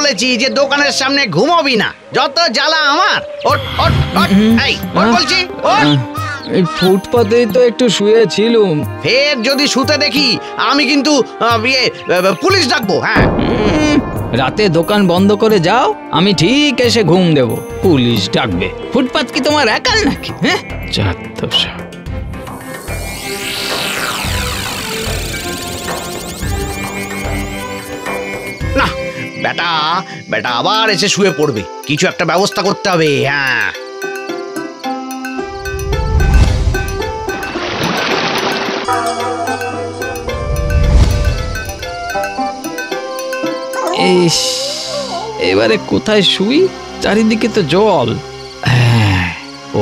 বলেছি যে দোকানের সামনে ঘুমোবি না, যত জ্বালা আমার। ওঠ ওঠ ওঠ, এই ওঠ বলছি, ওঠ। এই ফুটপাতেই তো একটু শুয়েছিলুম। ফের যদি শুতে দেখি আমি কিন্তু পুলিশ ডাকবো। হ্যাঁ, রাতে দোকান বন্ধ করে যাও, আমি ঠিক এসে ঘুম দেব। পুলিশ ডাকবে? ফুটপাত কি তোমার একার নাকি? হ্যাঁ, না বেটা বেটা আবার এসে শুয়ে পড়বে, কিছু একটা ব্যবস্থা করতে হবে। হ্যাঁ, এবারে কোথায় শুই? চারিদিকে তো জল। হ্যাঁ,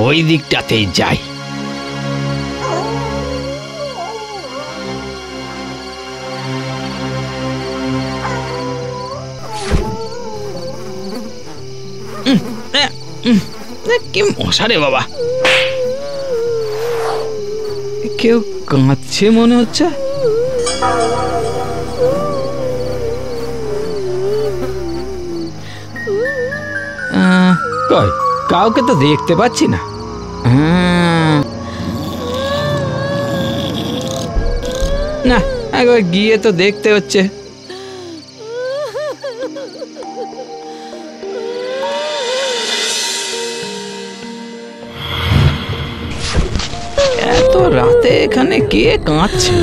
ওই দিকটাতেই যাই। কি মশা রে বাবা! কেউ কাঁদছে মনে হচ্ছে। কই, কাউকে তো দেখতে পাচ্ছি না। না, একবার গিয়ে তো দেখতে হচ্ছে। এত রাতে এখানে কে কাঁদছে?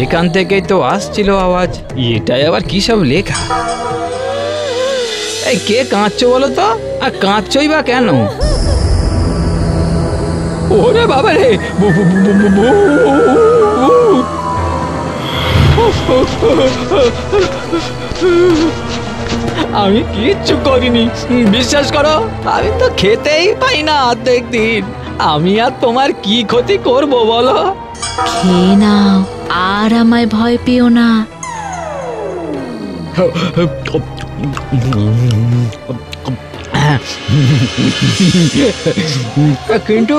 এখান থেকেই তো আসছিল আওয়াজ। এটাই আবার কি সব লেখা? এই কে কাঁদছো বলো তো? আর কাঁদছই বা কেন? ওরে বাবা রে! আমি কিচ্ছু করিনি, বিশ্বাস করো। আমি তো খেতেই পাই না অর্ধেক দিন। আমি আর তোমার কি ক্ষতি করব বলো? খেয়ে নাও, আর আমায় ভয় পেও না। কিন্তু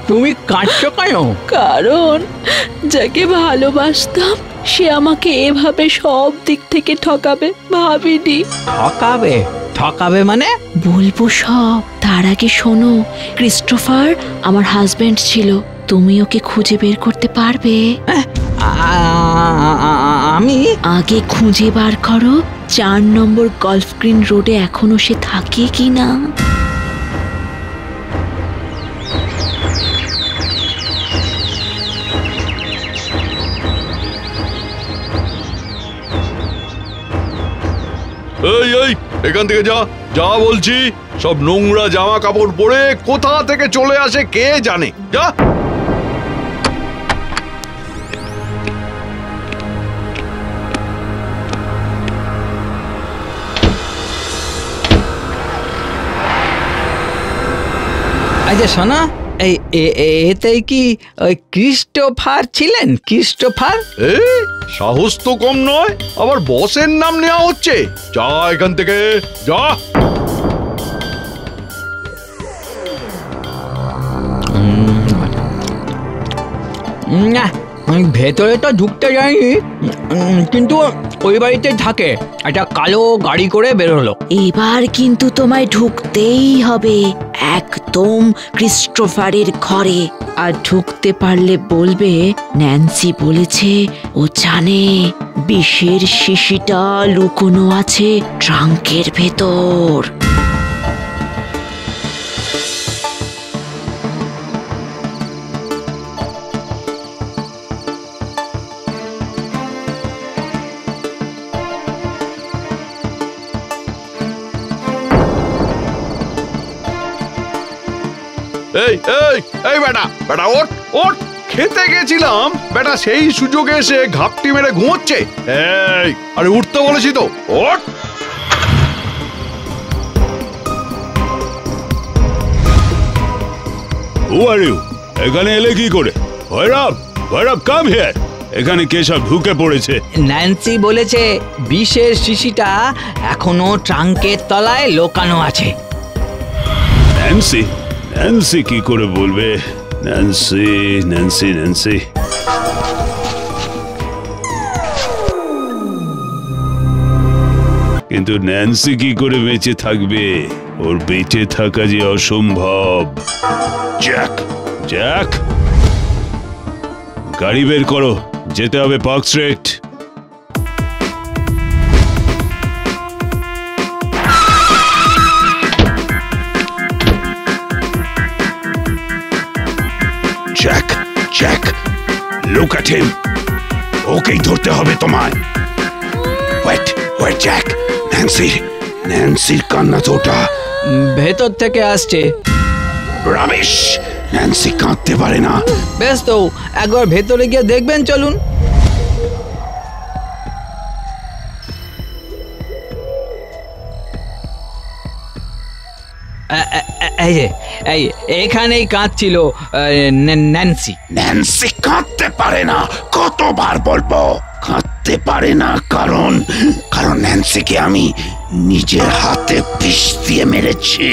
তুমি কাঁদছো কেন? কারণ যাকে ভালোবাসতাম সে আমাকে এভাবে সব দিক থেকে ঠকাবে ভাবিনি। ঠকাবে? ঠকাবে মানে? বলবো সব, তার আগে শোনো। ক্রিস্টোফার আমার হাজবেন্ড ছিল, তুমি ওকে খুঁজে বের করতে পারবে? আমি? আগে খুঁজে বার করো 4 নম্বর গলফ গ্রিন রোডে এখনো সে থাকে কিনা। এই এই এখান থেকে যা, যা বলছি। সব নোংরা জামা কাপড় পরে কোথা থেকে চলে আসে কে জানে। যা। আচ্ছা শোনো, এতেই কি ওই ক্রিস্টোফার ছিলেন? ক্রিস্টোফার? সাহস তো কম নয়, আবার বসের নাম নেওয়া হচ্ছে। যা এখান থেকে, যা। না, ভেতরে তো ঢুকতে যায়নি, কিন্তু ওই বাড়িতে থাকে। একটা কালো গাড়ি করে বেরোলো। এবার কিন্তু তোমায় ঢুকতেই হবে একদম ক্রিস্টোফারের ঘরে। আর ঢুকতে পারলে বলবে ন্যান্সি বলেছে ও জানে বিষের শিশিটা লুকোনো আছে ট্রাঙ্কের ভেতর। এই এই এই বেটা, বেটা ওঠ ওঠ। খেতে গেছিলাম, বেটা সেই সুযোগে এসে ঘাপটি মেরে ঘুমোচ্ছে। এই, আরে উঠতে বলেছি তো, ওঠ। Who are you? এখানে এলে কি করে? Bhairab, Bhairab come here. এখানে কে সব ঢুকে পড়েছে? ন্যান্সি বলেছে বিষের শিশিটা এখনো ট্রাঙ্কের তলায় লোকানো আছে। ন্যান্সি ন্যান্সি কি করে বলবে? ন্যান্সি ন্যান্সি ন্যান্সি কিন্তু ন্যান্সি কি করে বেঁচে থাকবে? ওর বেঁচে থাকা যে অসম্ভব। জ্যাক জ্যাক গাড়ি বের করো, যেতে হবে park street. Jack Jack look at him, ওকেই ধরতে হবে তোমায়। ওয়েট ওয়েট জ্যাক, ন্যান্সির কান্না তো ওটা। ভেতর থেকে আসছে। রামেশ, ন্যান্সি কাঁদতে পারে না। বেশ তো, একবার ভেতরে গিয়ে দেখবেন, চলুন। এই যে এখানেই কাঁদছিল ন্যান্সি। ন্যান্সি কাঁদতে পারে না, কতবার বলবো কাঁদতে পারে না, কারণ ন্যান্সিকে আমি নিজের হাতে বিষ দিয়ে মেরেছি।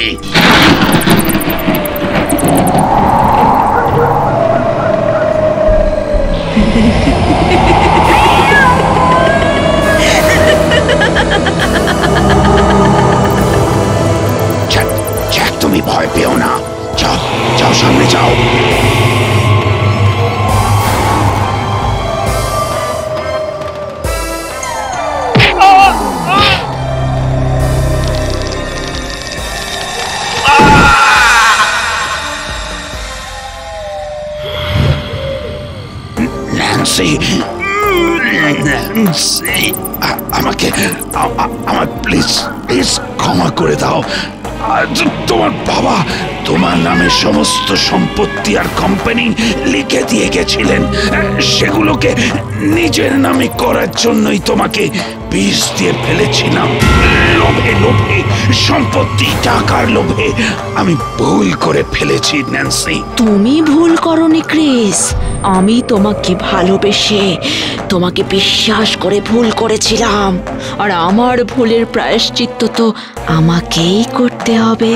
তুমি ভয় পেও না, যাও যাও, সামনে যাও। ন্যান্সি, আমাকে আমার প্লিজ প্লিজ ক্ষমা করে দাও। তোমার বাবা তোমার নামে সমস্ত সম্পত্তি আর কোম্পানি লিখে দিয়ে গেছিলেন, সেগুলোকে নিজের নামে করার জন্যই তোমাকে বিষ দিয়ে ফেলেছিলাম। লোভে লোভে, সম্পত্তি টাকার লোভে আমি ভুল করে ফেলেছি ন্যান্সি। তুমি ভুল করনি ক্রিস, আমি তোমাকে ভালোবেসে তোমাকে বিশ্বাস করে ভুল করেছিলাম, আর আমার ভুলের প্রায়শ্চিত্ত তো আমাকেই করতে হবে।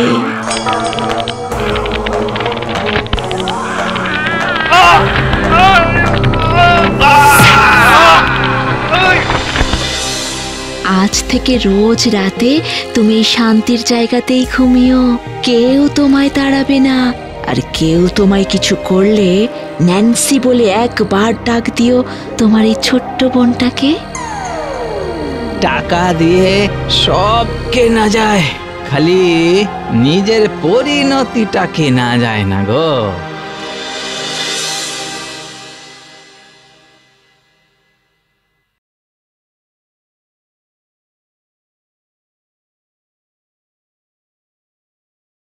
আজ থেকে রোজ রাতে তুমি শান্তির জায়গাতেই ঘুমিও, কেউ তোমায় তাড়াবে না। আর কেউ তোমায় কিছু করলে ন্যান্সি বলে একবার ডাক দিও তোমার এই ছোট্ট বোনটাকে। টাকা দিয়ে সব কেনা যায়, খালি নিজের পরিণতিটা কেনা যায় না গো।